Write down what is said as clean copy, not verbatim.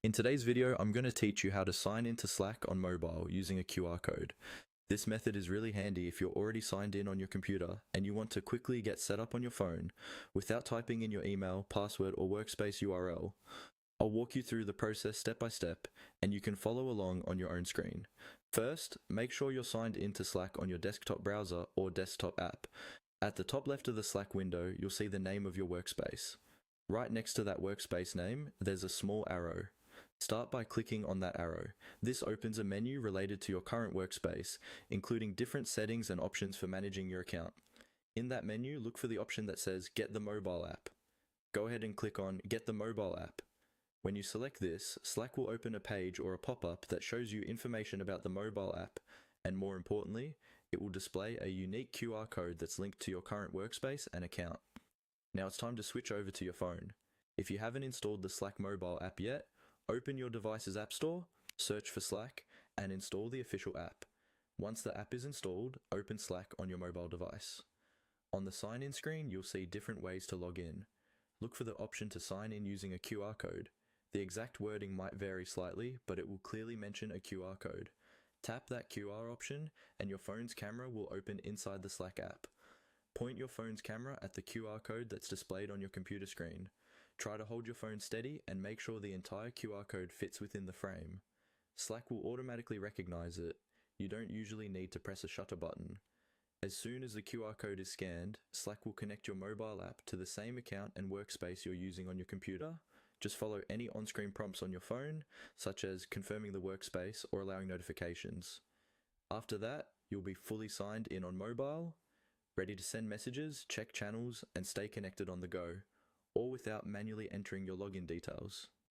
In today's video, I'm going to teach you how to sign into Slack on mobile using a QR code. This method is really handy if you're already signed in on your computer and you want to quickly get set up on your phone without typing in your email, password, or workspace URL. I'll walk you through the process step by step and you can follow along on your own screen. First, make sure you're signed into Slack on your desktop browser or desktop app. At the top left of the Slack window, you'll see the name of your workspace. Right next to that workspace name, there's a small arrow. Start by clicking on that arrow. This opens a menu related to your current workspace, including different settings and options for managing your account. In that menu, look for the option that says Get the Mobile app. Go ahead and click on Get the Mobile app. When you select this, Slack will open a page or a pop-up that shows you information about the mobile app, and more importantly, it will display a unique QR code that's linked to your current workspace and account. Now it's time to switch over to your phone. If you haven't installed the Slack mobile app yet, open your device's app store, search for Slack, and install the official app. Once the app is installed, open Slack on your mobile device. On the sign-in screen, you'll see different ways to log in. Look for the option to sign in using a QR code. The exact wording might vary slightly, but it will clearly mention a QR code. Tap that QR option, and your phone's camera will open inside the Slack app. Point your phone's camera at the QR code that's displayed on your computer screen. Try to hold your phone steady and make sure the entire QR code fits within the frame. Slack will automatically recognize it. You don't usually need to press a shutter button. As soon as the QR code is scanned, Slack will connect your mobile app to the same account and workspace you're using on your computer. Just follow any on-screen prompts on your phone, such as confirming the workspace or allowing notifications. After that, you'll be fully signed in on mobile, ready to send messages, check channels, and stay connected on the go, all without manually entering your login details.